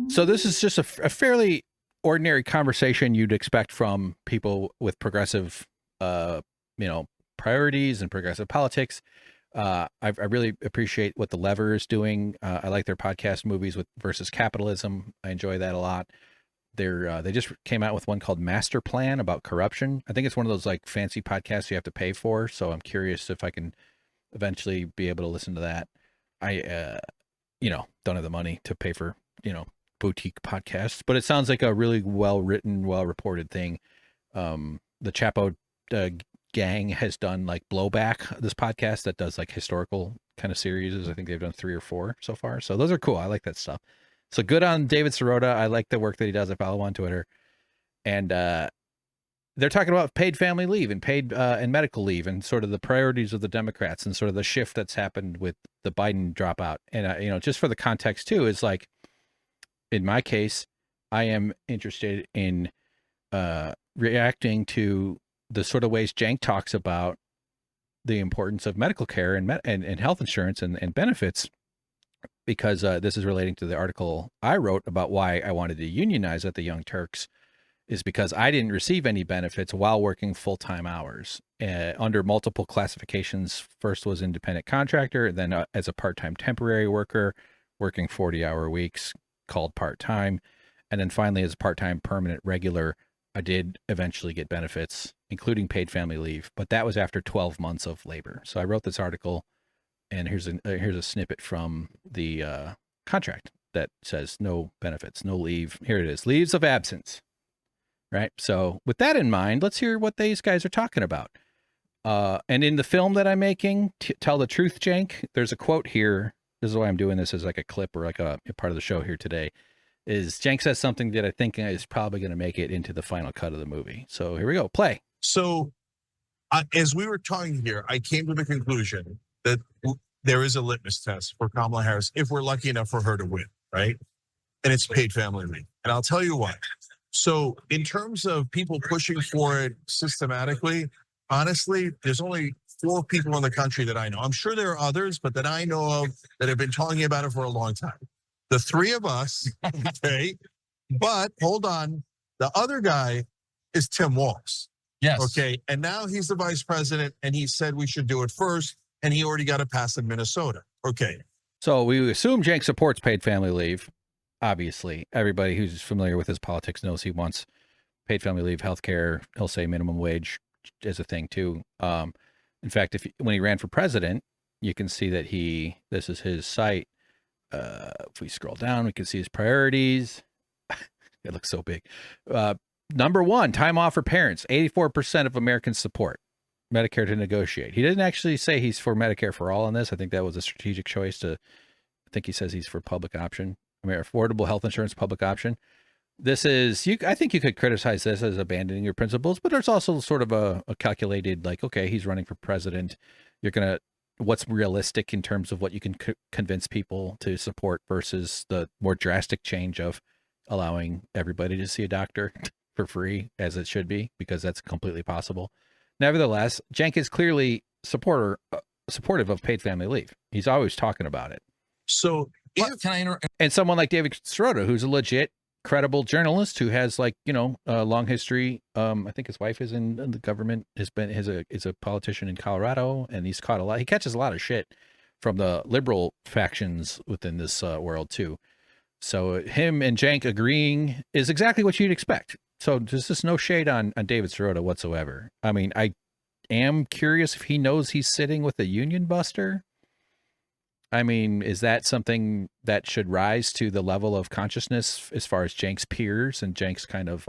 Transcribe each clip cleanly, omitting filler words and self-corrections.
So this is just a fairly ordinary conversation you'd expect from people with progressive, priorities and progressive politics. I really appreciate what the Lever is doing. I like their podcast movies with versus capitalism. I enjoy that a lot. They just came out with one called Master Plan about corruption. I think it's one of those like fancy podcasts you have to pay for. So I'm curious if I can eventually be able to listen to that. I don't have the money to pay for, boutique podcasts, but it sounds like a really well written, well reported thing. The Chapo gang has done like Blowback, this podcast that does like historical kind of series. I think they've done 3 or 4 so far. So those are cool. I like that stuff. So good on David Sirota. I like the work that he does. I follow on Twitter. And they're talking about paid family leave and paid and medical leave and sort of the priorities of the Democrats and sort of the shift that's happened with the Biden dropout. And, just for the context too, is like, in my case, I am interested in reacting to the sort of ways Cenk talks about the importance of medical care and health insurance and benefits, because this is relating to the article I wrote about why I wanted to unionize at the Young Turks, is because I didn't receive any benefits while working full-time hours under multiple classifications. First was independent contractor, then as a part-time temporary worker, working 40-hour weeks called part-time, and then finally as a part-time permanent regular. I did eventually get benefits, including paid family leave, but that was after 12 months of labor. So I wrote this article, and here's a snippet from the contract that says no benefits, no leave. Here it is, leaves of absence. Right. So with that in mind, let's hear what these guys are talking about. And in the film that I'm making, Tell the Truth, Cenk, there's a quote here. This is why I'm doing this as like a clip or like a part of the show here today. Is Cenk says something that I think is probably going to make it into the final cut of the movie. So here we go. Play. So as we were talking here, I came to the conclusion that there is a litmus test for Kamala Harris if we're lucky enough for her to win, right? And it's paid family leave. And I'll tell you what. So in terms of people pushing for it systematically, honestly, there's only 4 people in the country that I know. I'm sure there are others, but that I know of that have been talking about it for a long time. The 3 of us, okay? But hold on, the other guy is Tim Walz. Yes. Okay, and now he's the vice president, and he said we should do it first, and he already got it passed in Minnesota. Okay. So we assume Cenk supports paid family leave. Obviously, everybody who's familiar with his politics knows he wants paid family leave, healthcare. He'll say minimum wage as a thing too. In fact, when he ran for president, you can see that this is his site. If we scroll down, we can see his priorities. It looks so big. Number 1, time off for parents. 84% of Americans support Medicare to negotiate. He didn't actually say he's for Medicare for all on this. I think that was a strategic choice I think he says he's for public option. Affordable health insurance, public option. This is, I think you could criticize this as abandoning your principles, but there's also sort of a calculated, like, okay, he's running for president. What's realistic in terms of what you can convince people to support versus the more drastic change of allowing everybody to see a doctor for free, as it should be, because that's completely possible. Nevertheless, Cenk is clearly supportive of paid family leave. He's always talking about it. So can I interrupt? And someone like David Sirota, who's a legit, credible journalist who has a long history. I think his wife is in the government. Is a politician in Colorado, and he's caught a lot. He catches a lot of shit from the liberal factions within this world too. So him and Cenk agreeing is exactly what you'd expect. So there's just no shade on David Sirota whatsoever. I mean, I am curious if he knows he's sitting with a union buster. I mean, is that something that should rise to the level of consciousness as far as Cenk's peers and Cenk's kind of,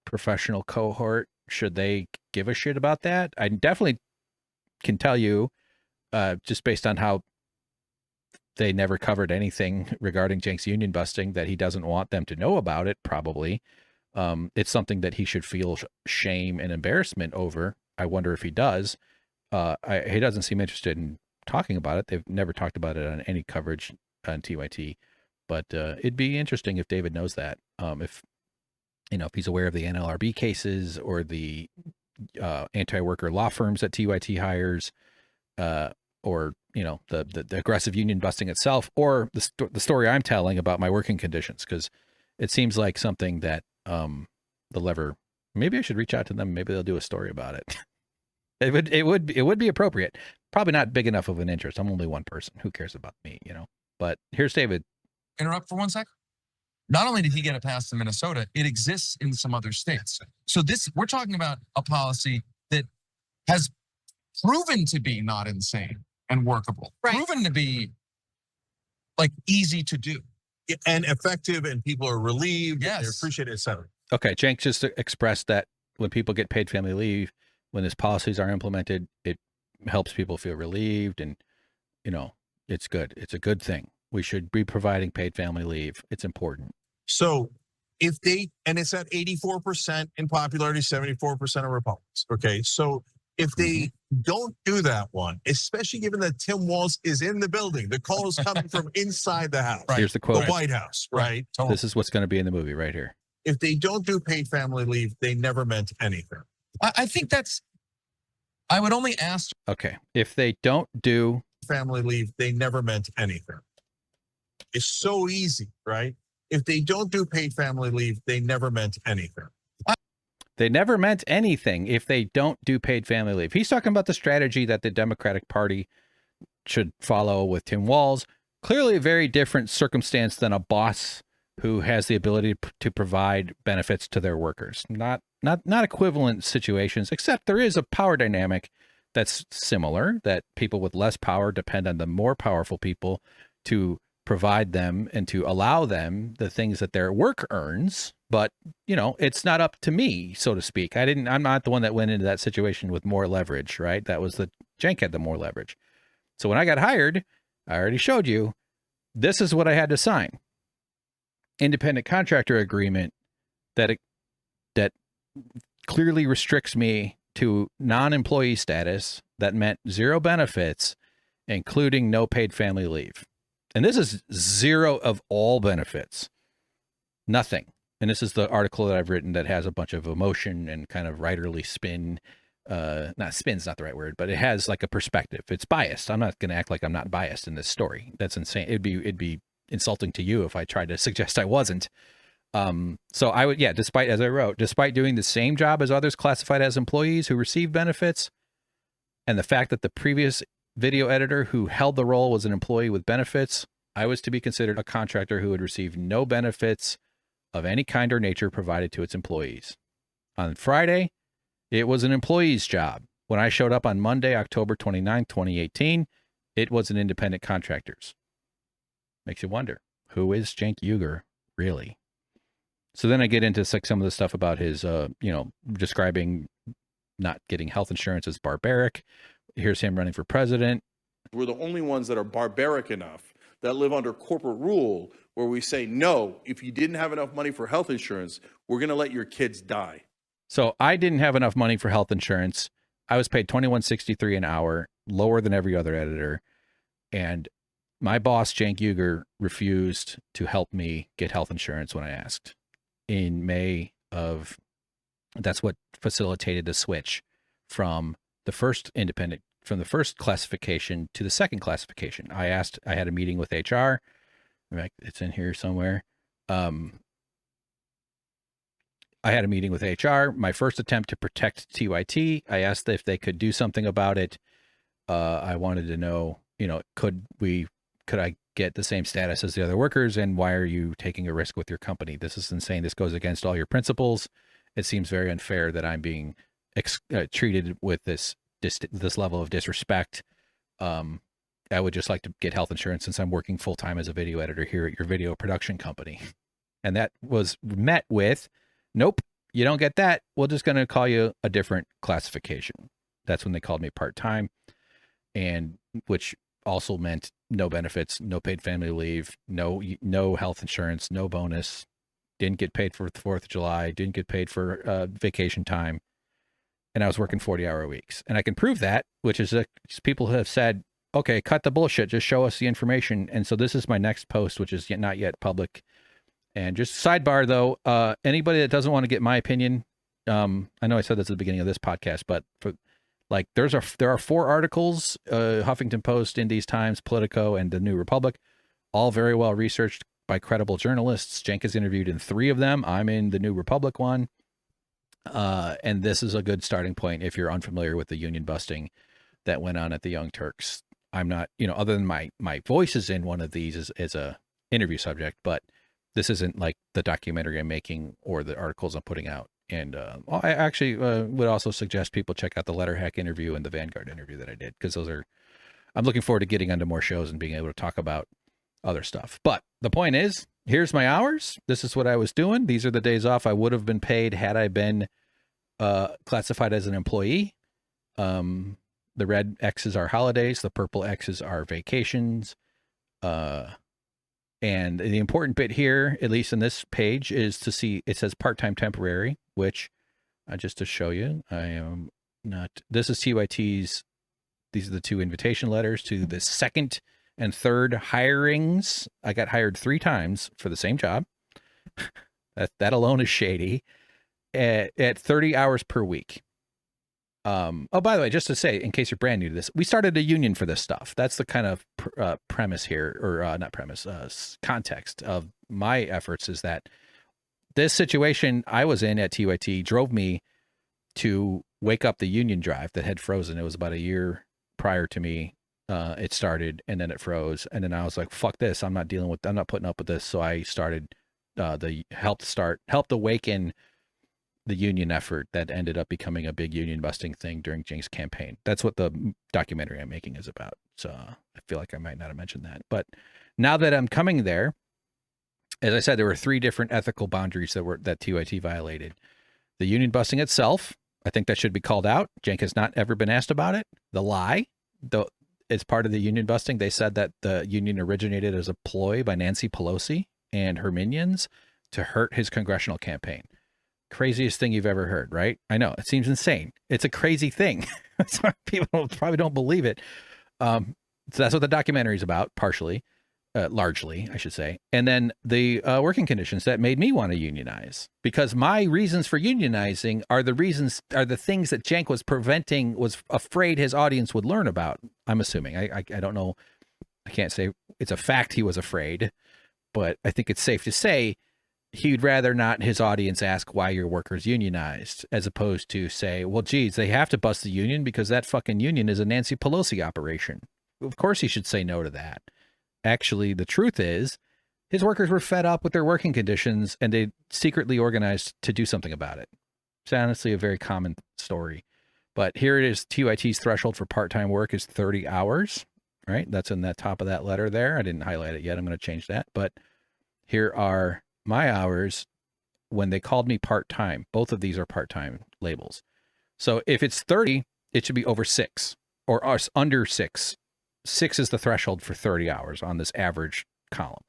professional cohort? Should they give a shit about that? I definitely can tell you, just based on how they never covered anything regarding Cenk's union busting, that he doesn't want them to know about it, probably. It's something that he should feel shame and embarrassment over. I wonder if he does. He doesn't seem interested in talking about it. They've never talked about it on any coverage on TYT, but it'd be interesting if David knows that. If he's aware of the NLRB cases or the anti-worker law firms that TYT hires, or the aggressive union busting itself, or the story I'm telling about my working conditions, because it seems like something that the Lever, maybe I should reach out to them. Maybe they'll do a story about it. It would be appropriate. Probably not big enough of an interest. I'm only one person. Who cares about me, But here's David. Interrupt for 1 sec. Not only did he get it passed in Minnesota, it exists in some other states. So we're talking about a policy that has proven to be not insane and workable, proven to be like easy to do. And effective, and people are relieved. Yes. They appreciate it, etc. Okay, Cenk just expressed that when people get paid family leave, when these policies are implemented, it helps people feel relieved, and it's good. It's a good thing. We should be providing paid family leave. It's important. So if and it's at 84% in popularity, 74% of Republicans. Okay, so if they don't do that one, especially given that Tim Walz is in the building, the call is coming from inside the house. Right. Here's the quote. The White House, right? This is what's going to be in the movie right here. If they don't do paid family leave, they never meant anything. I think I would only ask. Okay, if they don't do family leave, they never meant anything. It's so easy, right? If they don't do paid family leave, they never meant anything. They never meant anything if they don't do paid family leave. He's talking about the strategy that the Democratic Party should follow with Tim Walz. Clearly a very different circumstance than a boss who has the ability to provide benefits to their workers. Not equivalent situations, except there is a power dynamic that's similar, that people with less power depend on the more powerful people to provide them and to allow them the things that their work earns. But, it's not up to me, so to speak. I'm not the one that went into that situation with more leverage, right? That was Cenk had the more leverage. So when I got hired, I already showed you, this is what I had to sign. Independent contractor agreement that clearly restricts me to non-employee status, that meant zero benefits, including no paid family leave. And this is zero of all benefits. Nothing. And this is the article that I've written that has a bunch of emotion and kind of writerly spin. Not spin's not the right word, but it has like a perspective. It's biased. I'm not going to act like I'm not biased in this story. That's insane. It'd be insulting to you if I tried to suggest I wasn't. So I would, despite doing the same job as others classified as employees who receive benefits, and the fact that the previous video editor who held the role was an employee with benefits, I was to be considered a contractor who would receive no benefits of any kind or nature provided to its employees. On Friday, it was an employee's job. When I showed up on Monday, October 29, 2018, it was an independent contractor's. Makes you wonder, who is Cenk Uygur really? So then I get into some of the stuff about his, describing not getting health insurance as barbaric. Here's him running for president. We're the only ones that are barbaric enough that live under corporate rule where we say, no, if you didn't have enough money for health insurance, we're going to let your kids die. So I didn't have enough money for health insurance. I was paid $21.63 an hour, lower than every other editor. And my boss, Cenk Uygur, refused to help me get health insurance when I asked. In May of, that's what facilitated the switch from the first classification to the second classification. I had a meeting with HR. It's in here somewhere. I had a meeting with HR. My first attempt to protect TYT. I asked if they could do something about it. I wanted to know, could I get the same status as the other workers? And why are you taking a risk with your company? This is insane. This goes against all your principles. It seems very unfair that I'm being treated with this level of disrespect. I would just like to get health insurance since I'm working full time as a video editor here at your video production company. And that was met with, nope, you don't get that. We're just going to call you a different classification. That's when they called me part-time, and which also meant no benefits, no paid family leave, no health insurance, no bonus, didn't get paid for the 4th of July, didn't get paid for vacation time. And I was working 40-hour weeks. And I can prove that, which is people have said, okay, cut the bullshit, just show us the information. And so this is my next post, which is not yet public. And just sidebar though, anybody that doesn't want to get my opinion, I know I said this at the beginning of this podcast, but Like there are 4 articles, Huffington Post, Indies Times, Politico, and the New Republic, all very well researched by credible journalists. Cenk is interviewed in 3 of them. I'm in the New Republic one. And this is a good starting point if you're unfamiliar with the union busting that went on at the Young Turks. I'm not, other than my voice is in one of these as a interview subject, but this isn't like the documentary I'm making or the articles I'm putting out. And I actually would also suggest people check out the Letterhack interview and the Vanguard interview that I did, because I'm looking forward to getting onto more shows and being able to talk about other stuff. But the point is, here's my hours. This is what I was doing. These are the days off I would have been paid had I been classified as an employee. The red X's are holidays. The purple X's are vacations. And the important bit here, at least in this page, is to see it says part-time temporary, which just to show you, I am not, this is TYT's, these are the 2 invitation letters to the 2nd and 3rd hirings. I got hired 3 times for the same job. that alone is shady. At 30 hours per week. Oh, by the way, just to say, in case you're brand new to this, we started a union for this stuff. That's the kind of premise here, or not premise, context of my efforts, is that this situation I was in at TYT drove me to wake up the union drive that had frozen. It was about a year prior to me. It started, and then it froze. And then I was like, fuck this. I'm not putting up with this. So I started helped awaken the union effort that ended up becoming a big union busting thing during Cenk's campaign. That's what the documentary I'm making is about. So I feel like I might not have mentioned that. But now that I'm coming there, as I said, there were 3 different ethical boundaries that TYT violated. The union busting itself, I think that should be called out. Cenk has not ever been asked about it. The lie, though, it's part of the union busting. They said that the union originated as a ploy by Nancy Pelosi and her minions to hurt his congressional campaign. Craziest thing you've ever heard, right? I know, it seems insane. It's a crazy thing. People probably don't believe it. So that's what the documentary is about, partially, largely, I should say. And then the working conditions that made me want to unionize, because my reasons for unionizing are the things that Cenk was afraid his audience would learn about. I'm assuming. I don't know. I can't say it's a fact he was afraid, but I think it's safe to say he'd rather not his audience ask why your workers unionized, as opposed to say, well, geez, they have to bust the union because that fucking union is a Nancy Pelosi operation. Of course he should say no to that. Actually, the truth is his workers were fed up with their working conditions and they secretly organized to do something about it. It's honestly a very common story. But here it is. TYT's threshold for part-time work is 30 hours, right? That's in that top of that letter there. I didn't highlight it yet. I'm going to change that. But here are my hours when they called me part-time. Both of these are part-time labels. So if it's 30, it should be over 6 or under 6. 6 is the threshold for 30 hours on this average column.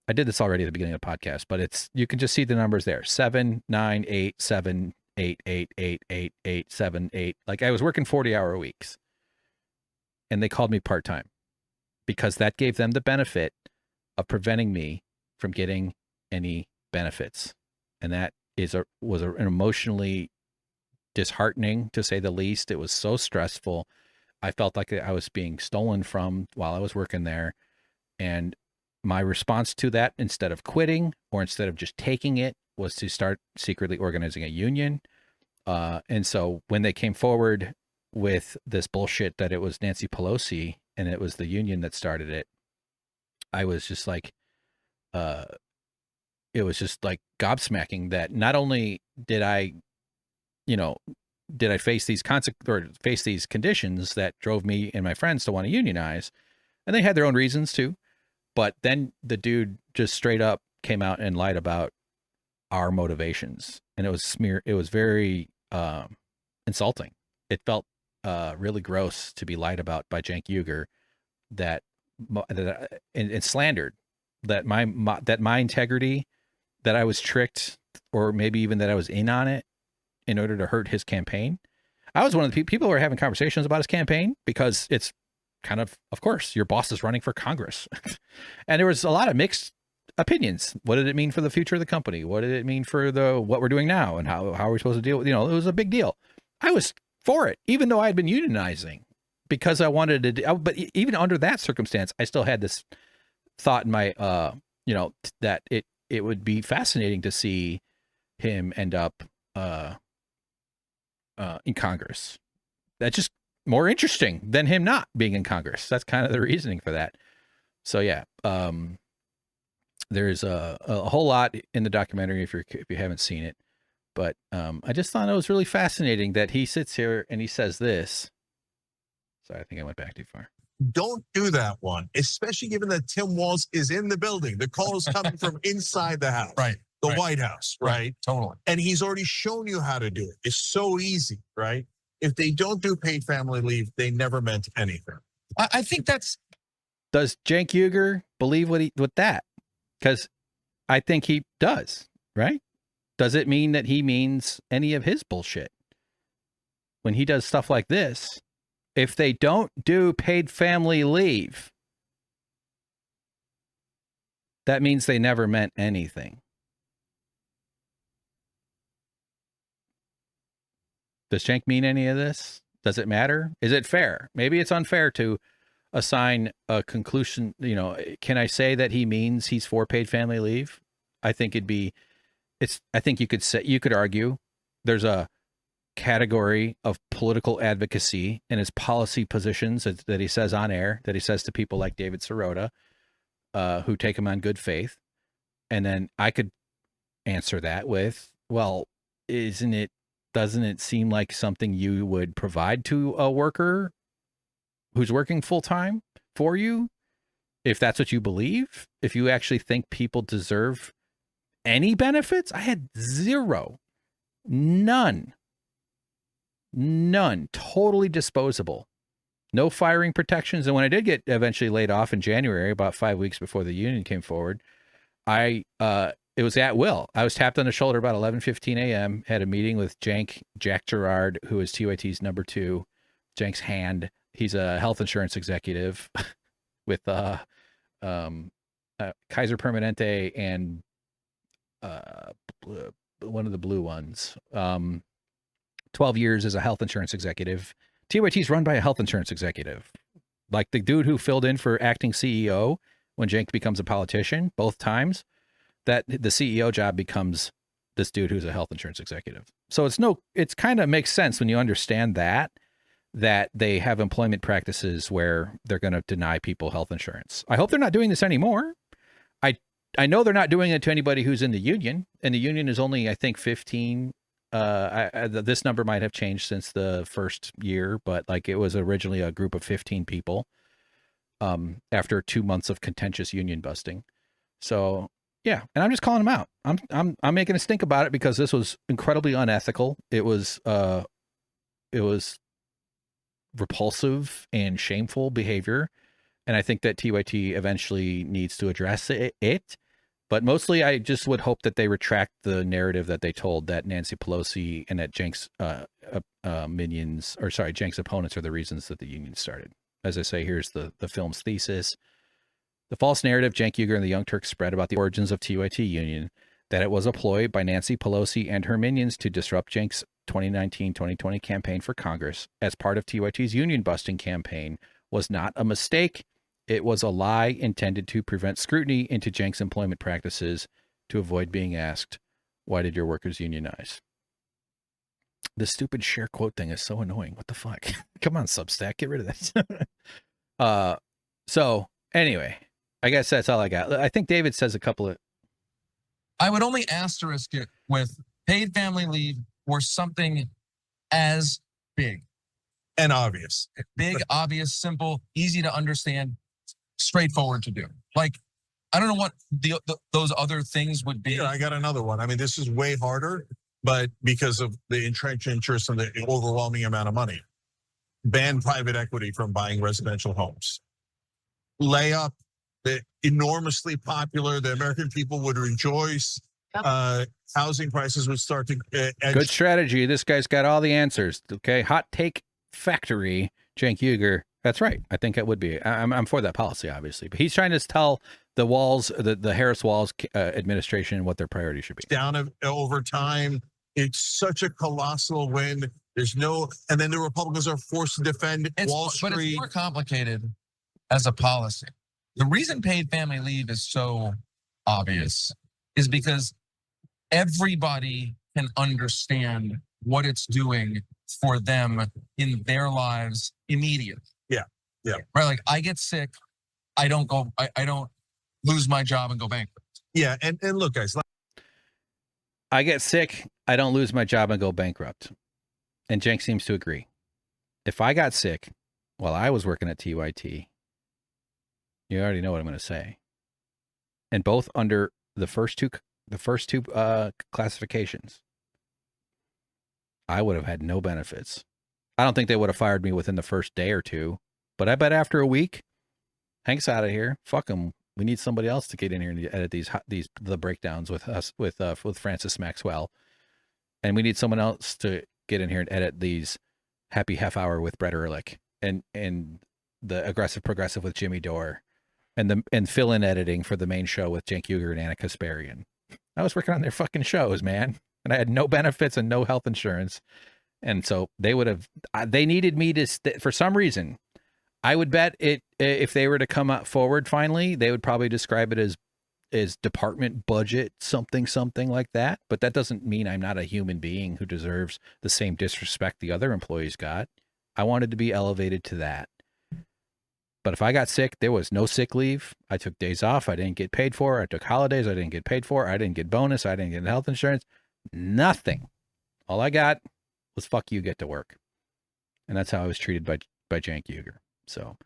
I did this already at the beginning of the podcast, but you can just see the numbers there. 7, 9, 8, 7, 8, 8, 8, 8, 8, 7, 8. Like I was working 40-hour weeks and they called me part-time because that gave them the benefit of preventing me from getting any benefits. And that was an emotionally disheartening, to say the least. It was so stressful. I felt like I was being stolen from while I was working there. And my response to that, instead of quitting or instead of just taking it, was to start secretly organizing a union. And so when they came forward with this bullshit that it was Nancy Pelosi and it was the union that started it, I was just like, it was just like gobsmacking that not only did I face these face these conditions that drove me and my friends to want to unionize, and they had their own reasons too, but then the dude just straight up came out and lied about our motivations, and it was very insulting. It felt really gross to be lied about by Cenk Uygur, and slandered that my integrity, that I was tricked, or maybe even that I was in on it in order to hurt his campaign. I was one of the people who were having conversations about his campaign because it's kind of course, your boss is running for Congress. And there was a lot of mixed opinions. What did it mean for the future of the company? What did it mean for what we're doing now? And how are we supposed to deal with, it was a big deal. I was for it, even though I had been unionizing because I wanted to. But even under that circumstance, I still had this thought in my, that it would be fascinating to see him end up in Congress. That's just more interesting than him not being in Congress. That's kind of the reasoning for that. So yeah, there's a whole lot in the documentary if you haven't seen it. But I just thought it was really fascinating that he sits here and he says this. Sorry, I think I went back too far. Don't do that one, especially given that Tim Walz is in the building. The call is coming from inside the house, Right. The White House, right? Totally. And he's already shown you how to do it. It's so easy, right? If they don't do paid family leave, they never meant anything. I think that's. Does Cenk Uygur believe with that? Because I think he does, right? Does it mean that he means any of his bullshit when he does stuff like this? If they don't do paid family leave, that means they never meant anything. Does Cenk mean any of this? Does it matter? Is it fair? Maybe it's unfair to assign a conclusion. Can I say that he means he's for paid family leave? I think I think you could argue there's a category of political advocacy in his policy positions that he says on air, that he says to people like David Sirota, who take him on good faith. And then I could answer that with, well, doesn't it seem like something you would provide to a worker who's working full time for you? If that's what you believe, if you actually think people deserve any benefits? I had zero, none, totally disposable, no firing protections. And when I did get eventually laid off in January, about 5 weeks before the union came forward, it was at will. I was tapped on the shoulder about 11:15 a.m., had a meeting with Jack Gerard, who is TYT's number 2, Cenk's hand. He's a health insurance executive with Kaiser Permanente and one of the blue ones. 12 years as a health insurance executive. TYT's run by a health insurance executive. Like the dude who filled in for acting CEO when Cenk becomes a politician, both times, that the CEO job becomes this dude who's a health insurance executive. So it's kind of makes sense when you understand that they have employment practices where they're going to deny people health insurance. I hope they're not doing this anymore. I know they're not doing it to anybody who's in the union, and the union is only, I think, 15. This number might have changed since the first year, but like it was originally a group of 15 people after 2 months of contentious union busting. So yeah, and I'm just calling them out. I'm making a stink about it because this was incredibly unethical. It was repulsive and shameful behavior, and I think that TYT eventually needs to address it. But mostly, I just would hope that they retract the narrative that they told that Nancy Pelosi and that Cenk's Cenk's opponents are the reasons that the union started. As I say, here's the film's thesis. The false narrative Cenk Uygur and the Young Turks spread about the origins of TYT Union, that it was a ploy by Nancy Pelosi and her minions to disrupt Cenk's 2019-2020 campaign for Congress as part of TYT's union busting campaign, was not a mistake. It was a lie intended to prevent scrutiny into Cenk's employment practices to avoid being asked, why did your workers unionize? This stupid share quote thing is so annoying. What the fuck? Come on, Substack, get rid of that. So anyway, I guess that's all I got. I think David says a couple of. I would only asterisk it with paid family leave or something as big. And obvious. Big, obvious, simple, easy to understand, straightforward to do. Like, I don't know what those other things would be. Yeah, I got another one. I mean, this is way harder, but because of the entrenched interest and the overwhelming amount of money. Ban private equity from buying residential homes. Lay up, the enormously popular, the American people would rejoice. Housing prices would start to edge. Good strategy. This guy's got all the answers. Okay, hot take factory, Cenk Uygur. That's right. I think it would be. I'm for that policy, obviously, but he's trying to tell the Harris Walz administration what their priority should be. Down over time, it's such a colossal win There's no, and then the Republicans are forced to defend Wall But it's Street. more complicated as a policy. The reason paid family leave is so obvious is because everybody can understand what it's doing for them in their lives immediately. Yeah. Right. Like I get sick, I don't lose my job and go bankrupt. Yeah, and look, guys, I get sick, I don't lose my job and go bankrupt. And Cenk seems to agree. If I got sick while I was working at TYT, you already know what I'm going to say. And both under the first two classifications, I would have had no benefits. I don't think they would have fired me within the first day or two, but I bet after a week, Hank's out of here. Fuck him. We need somebody else to get in here and edit the breakdowns with us with Francis Maxwell, and we need someone else to get in here and edit these happy half hour with Brett Ehrlich and the aggressive progressive with Jimmy Dore, and fill in editing for the main show with Cenk Uygur and Anna Kasparian. I was working on their fucking shows, man, and I had no benefits and no health insurance, and so they needed me to for some reason. I would bet it if they were to come up forward finally, they would probably describe it as department budget, something like that. But that doesn't mean I'm not a human being who deserves the same disrespect the other employees got. I wanted to be elevated to that. But if I got sick, there was no sick leave. I took days off. I didn't get paid for. I took holidays. I didn't get paid for. I didn't get bonus. I didn't get health insurance. Nothing. All I got was fuck you, get to work. And that's how I was treated by Cenk Uygur. So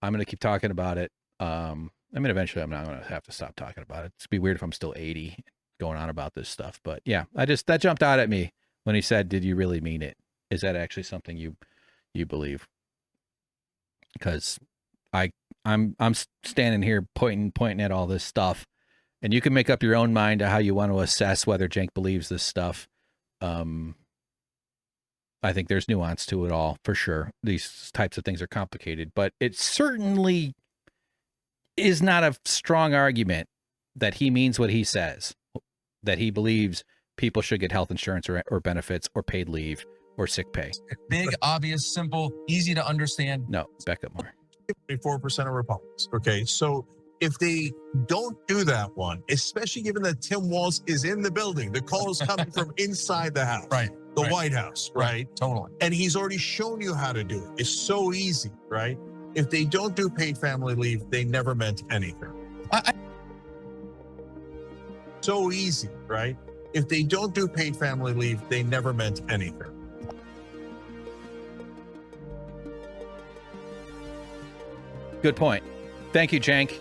I'm going to keep talking about it. I mean, eventually I'm not going to have to stop talking about it. It'd be weird if I'm still 80 going on about this stuff. But yeah, that jumped out at me when he said, did you really mean it? Is that actually something you believe? Because I'm standing here pointing at all this stuff, and you can make up your own mind to how you want to assess whether Cenk believes this stuff. I think there's nuance to it all, for sure. These types of things are complicated, but it certainly is not a strong argument that he means what he says, that he believes people should get health insurance or benefits or paid leave or sick pay. Big, obvious, simple, easy to understand. No, back up more. 24% of Republicans. Okay, so if they don't do that one, especially given that Tim Walz is in the building, the call is coming from inside the house. Right. The White House, right? Totally. And he's already shown you how to do it. It's so easy, right? If they don't do paid family leave, they never meant anything. So easy, right? If they don't do paid family leave, they never meant anything. Good point. Thank you, Cenk.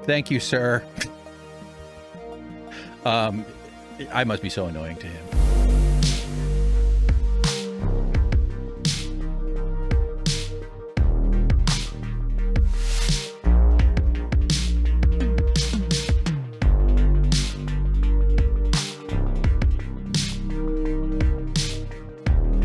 Thank you, sir. I must be so annoying to him.